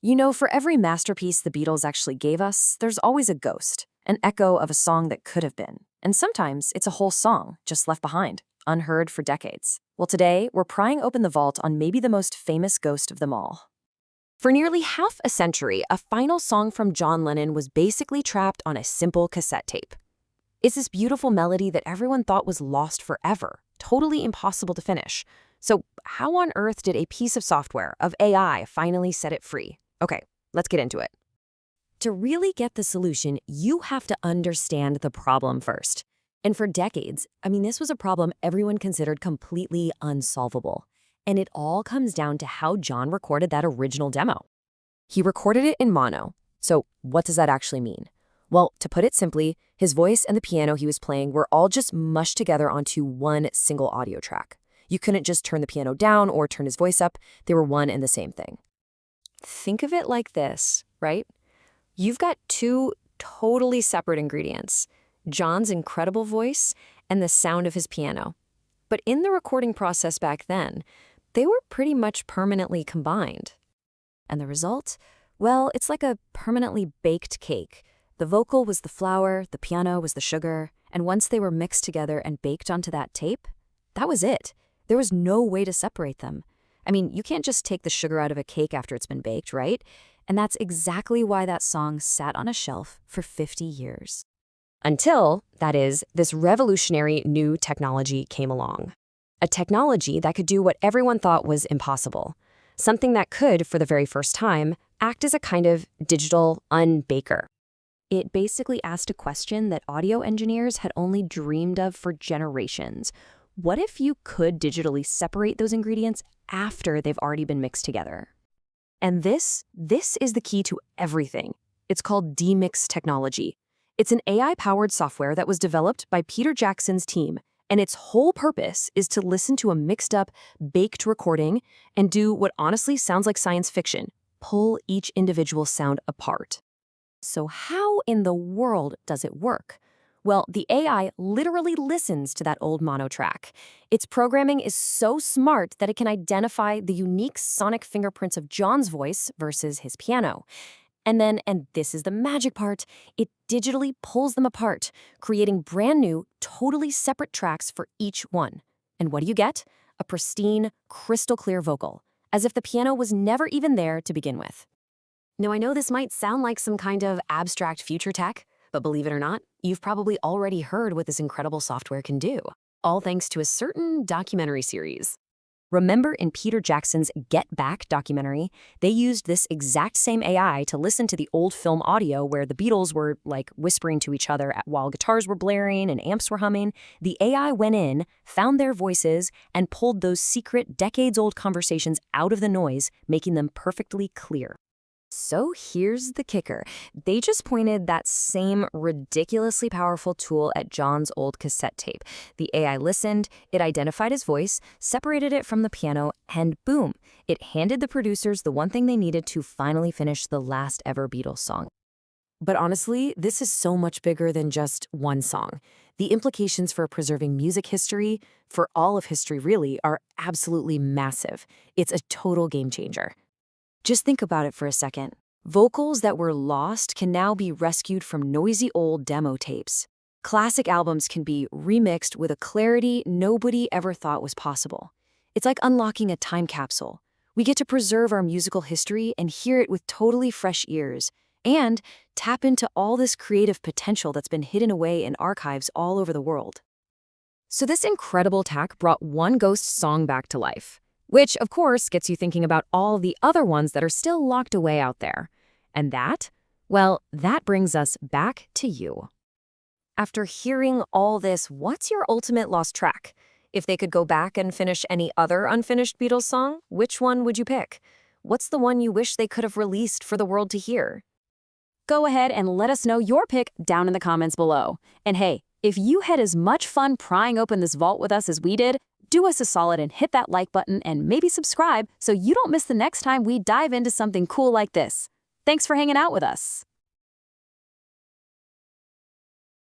You know, for every masterpiece the Beatles actually gave us, there's always a ghost, an echo of a song that could have been. And sometimes it's a whole song just left behind, unheard for decades. Well, today, we're prying open the vault on maybe the most famous ghost of them all. For nearly half a century, a final song from John Lennon was basically trapped on a simple cassette tape. It's this beautiful melody that everyone thought was lost forever, totally impossible to finish. So how on earth did a piece of software, of AI, finally set it free? Okay, let's get into it. To really get the solution, you have to understand the problem first. And for decades, this was a problem everyone considered completely unsolvable. And it all comes down to how John recorded that original demo. He recorded it in mono. So what does that actually mean? Well, to put it simply, his voice and the piano he was playing were all just mushed together onto one single audio track. You couldn't just turn the piano down or turn his voice up. They were one and the same thing. Think of it like this, right? You've got two totally separate ingredients, John's incredible voice and the sound of his piano. But in the recording process back then, they were pretty much permanently combined. And the result? Well, it's like a permanently baked cake. The vocal was the flour, the piano was the sugar, and once they were mixed together and baked onto that tape, that was it. There was no way to separate them. You can't just take the sugar out of a cake after it's been baked, right? And that's exactly why that song sat on a shelf for 50 years. Until, that is, this revolutionary new technology came along. A technology that could do what everyone thought was impossible. Something that could, for the very first time, act as a kind of digital unbaker. It basically asked a question that audio engineers had only dreamed of for generations. What if you could digitally separate those ingredients after they've already been mixed together? And this is the key to everything. It's called DMIX technology. It's an AI-powered software that was developed by Peter Jackson's team, and its whole purpose is to listen to a mixed-up, baked recording and do what honestly sounds like science fiction, pull each individual sound apart. So how in the world does it work? Well, the AI literally listens to that old mono track. Its programming is so smart that it can identify the unique sonic fingerprints of John's voice versus his piano. And then, and this is the magic part, it digitally pulls them apart, creating brand new, totally separate tracks for each one. And what do you get? A pristine, crystal clear vocal, as if the piano was never even there to begin with. Now, I know this might sound like some kind of abstract future tech, but believe it or not, you've probably already heard what this incredible software can do, all thanks to a certain documentary series. Remember in Peter Jackson's Get Back documentary, they used this exact same AI to listen to the old film audio where the Beatles were, whispering to each other while guitars were blaring and amps were humming. The AI went in, found their voices, and pulled those secret, decades-old conversations out of the noise, making them perfectly clear. So here's the kicker. They just pointed that same ridiculously powerful tool at John's old cassette tape. The AI listened, it identified his voice, separated it from the piano, and boom, it handed the producers the one thing they needed to finally finish the last ever Beatles song. But honestly, this is so much bigger than just one song. The implications for preserving music history, for all of history really, are absolutely massive. It's a total game changer. Just think about it for a second. Vocals that were lost can now be rescued from noisy old demo tapes. Classic albums can be remixed with a clarity nobody ever thought was possible. It's like unlocking a time capsule. We get to preserve our musical history and hear it with totally fresh ears, and tap into all this creative potential that's been hidden away in archives all over the world. So this incredible tech brought one ghost song back to life. Which, of course, gets you thinking about all the other ones that are still locked away out there. And that? Well, that brings us back to you. After hearing all this, what's your ultimate lost track? If they could go back and finish any other unfinished Beatles song, which one would you pick? What's the one you wish they could have released for the world to hear? Go ahead and let us know your pick down in the comments below. And hey, if you had as much fun prying open this vault with us as we did, do us a solid and hit that like button and maybe subscribe so you don't miss the next time we dive into something cool like this. Thanks for hanging out with us.